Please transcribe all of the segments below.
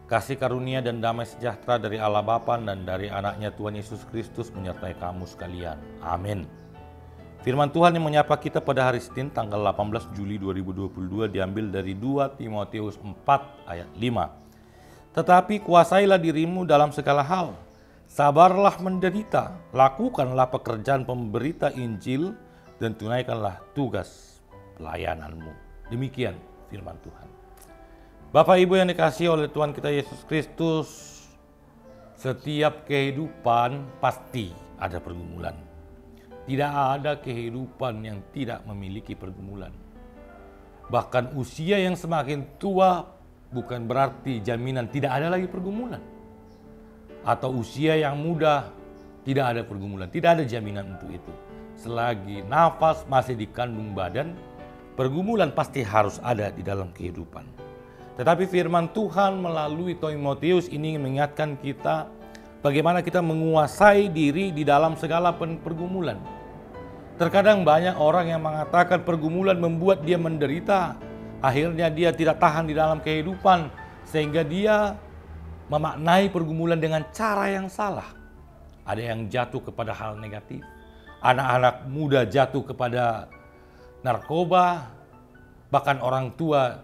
Kasih karunia dan damai sejahtera dari Allah Bapa dan dari anaknya Tuhan Yesus Kristus menyertai kamu sekalian. Amin. Firman Tuhan yang menyapa kita pada hari Senin tanggal 18 Juli 2022 diambil dari 2 Timotius 4 ayat 5. Tetapi kuasailah dirimu dalam segala hal, sabarlah menderita, lakukanlah pekerjaan pemberita Injil dan tunaikanlah tugas pelayananmu. Demikian firman Tuhan. Bapak Ibu yang dikasihi oleh Tuhan kita Yesus Kristus, setiap kehidupan pasti ada pergumulan. Tidak ada kehidupan yang tidak memiliki pergumulan. Bahkan usia yang semakin tua bukan berarti jaminan tidak ada lagi pergumulan. Atau usia yang muda tidak ada pergumulan, tidak ada jaminan untuk itu. Selagi nafas masih di kandung badan, pergumulan pasti harus ada di dalam kehidupan. Tetapi firman Tuhan melalui Timotius ini mengingatkan kita bagaimana kita menguasai diri di dalam segala pergumulan. Terkadang banyak orang yang mengatakan pergumulan membuat dia menderita. Akhirnya dia tidak tahan di dalam kehidupan sehingga dia memaknai pergumulan dengan cara yang salah. Ada yang jatuh kepada hal negatif. Anak-anak muda jatuh kepada narkoba. Bahkan orang tua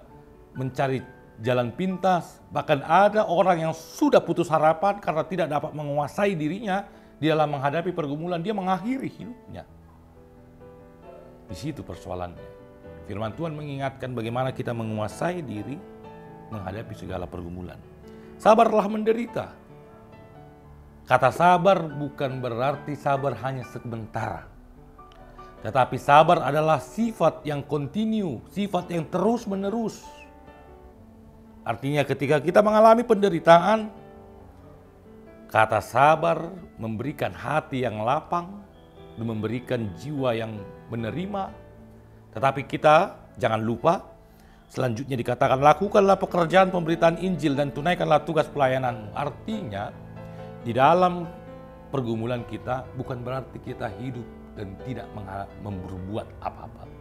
mencari jalan pintas, bahkan ada orang yang sudah putus harapan karena tidak dapat menguasai dirinya di dalam menghadapi pergumulan, dia mengakhiri hidupnya. Di situ persoalannya. Firman Tuhan mengingatkan bagaimana kita menguasai diri menghadapi segala pergumulan. Sabarlah menderita. Kata sabar bukan berarti sabar hanya sebentar. Tetapi sabar adalah sifat yang kontinu, sifat yang terus-menerus. Artinya ketika kita mengalami penderitaan, kata sabar memberikan hati yang lapang dan memberikan jiwa yang menerima. Tetapi kita jangan lupa, selanjutnya dikatakan lakukanlah pekerjaan pemberitaan Injil dan tunaikanlah tugas pelayananmu. Artinya di dalam pergumulan kita bukan berarti kita hidup dan tidak berbuat apa-apa.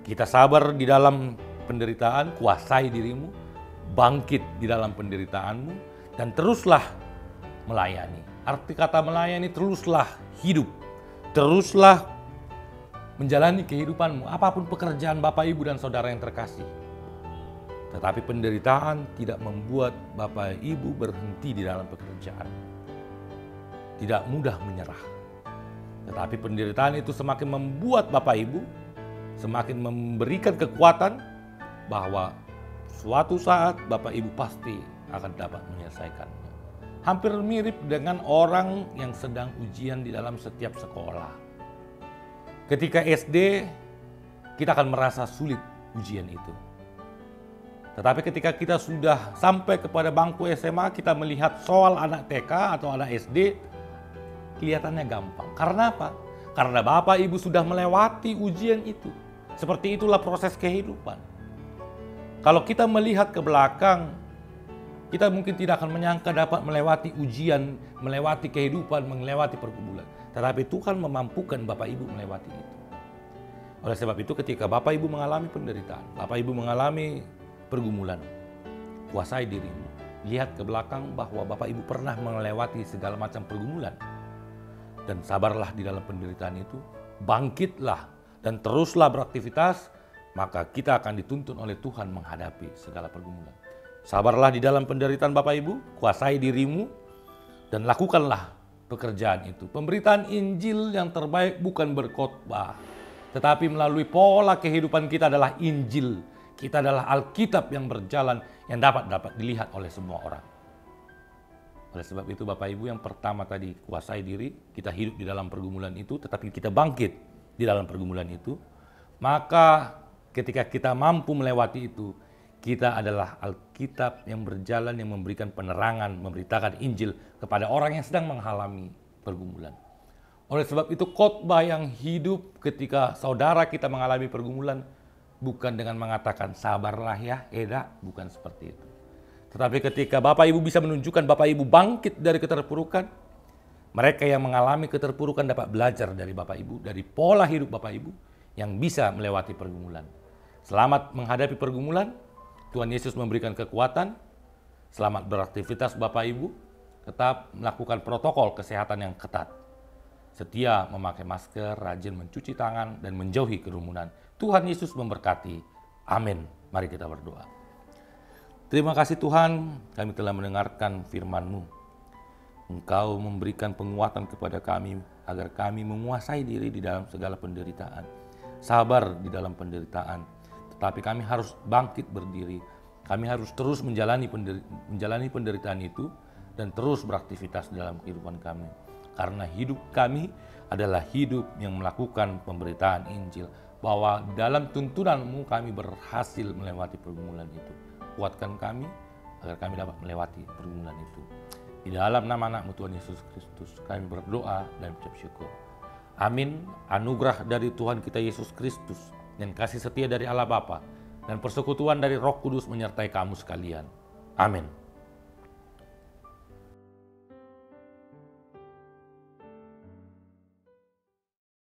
Kita sabar di dalam penderitaan, kuasai dirimu, bangkit di dalam penderitaanmu, dan teruslah melayani. Arti kata melayani, teruslah hidup, teruslah menjalani kehidupanmu, apapun pekerjaan Bapak, Ibu, dan Saudara yang terkasih. Tetapi penderitaan tidak membuat Bapak, Ibu berhenti di dalam pekerjaan. Tidak mudah menyerah. Tetapi penderitaan itu semakin membuat Bapak, Ibu semakin memberikan kekuatan bahwa suatu saat Bapak Ibu pasti akan dapat menyelesaikannya. hampir mirip dengan orang yang sedang ujian di dalam setiap sekolah. Ketika SD, kita akan merasa sulit ujian itu. Tetapi ketika kita sudah sampai kepada bangku SMA, kita melihat soal anak TK atau anak SD, kelihatannya gampang. Karena apa? Karena Bapak Ibu sudah melewati ujian itu. Seperti itulah proses kehidupan. Kalau kita melihat ke belakang, kita mungkin tidak akan menyangka dapat melewati ujian, melewati kehidupan, melewati pergumulan. Tetapi Tuhan memampukan Bapak Ibu melewati itu. Oleh sebab itu ketika Bapak Ibu mengalami penderitaan, Bapak Ibu mengalami pergumulan, kuasai dirimu. Lihat ke belakang bahwa Bapak Ibu pernah melewati segala macam pergumulan. Dan sabarlah di dalam penderitaan itu, bangkitlah dan teruslah beraktivitas, maka kita akan dituntun oleh Tuhan menghadapi segala pergumulan. Sabarlah di dalam penderitaan Bapak Ibu, kuasai dirimu, dan lakukanlah pekerjaan itu. Pemberitaan Injil yang terbaik bukan berkhotbah, tetapi melalui pola kehidupan kita adalah Injil. Kita adalah Alkitab yang berjalan, yang dapat dilihat oleh semua orang. Oleh sebab itu Bapak Ibu, yang pertama tadi, kuasai diri, kita hidup di dalam pergumulan itu, tetapi kita bangkit di dalam pergumulan itu. Maka ketika kita mampu melewati itu, kita adalah Alkitab yang berjalan, yang memberikan penerangan, memberitakan Injil kepada orang yang sedang mengalami pergumulan. Oleh sebab itu khotbah yang hidup ketika saudara kita mengalami pergumulan, bukan dengan mengatakan sabarlah ya Eda, bukan seperti itu. Tetapi ketika Bapak Ibu bisa menunjukkan Bapak Ibu bangkit dari keterpurukan, mereka yang mengalami keterpurukan dapat belajar dari Bapak Ibu, dari pola hidup Bapak Ibu yang bisa melewati pergumulan. Selamat menghadapi pergumulan, Tuhan Yesus memberikan kekuatan. Selamat beraktivitas Bapak Ibu, tetap melakukan protokol kesehatan yang ketat. Setia memakai masker, rajin mencuci tangan, dan menjauhi kerumunan. Tuhan Yesus memberkati. Amin. Mari kita berdoa. Terima kasih Tuhan, kami telah mendengarkan firman-Mu. Engkau memberikan penguatan kepada kami agar kami menguasai diri di dalam segala penderitaan. Sabar di dalam penderitaan. Tetapi kami harus bangkit berdiri. Kami harus terus menjalani penderitaan itu dan terus beraktivitas dalam kehidupan kami. Karena hidup kami adalah hidup yang melakukan pemberitaan Injil. Bahwa dalam tuntunan-Mu kami berhasil melewati pergumulan itu. Kuatkan kami agar kami dapat melewati pergumulan itu. Di dalam nama anak-Mu Tuhan Yesus Kristus kami berdoa dan ucap syukur. Amin. Anugerah dari Tuhan kita Yesus Kristus dan kasih setia dari Allah Bapa dan persekutuan dari Roh Kudus menyertai kamu sekalian. Amin.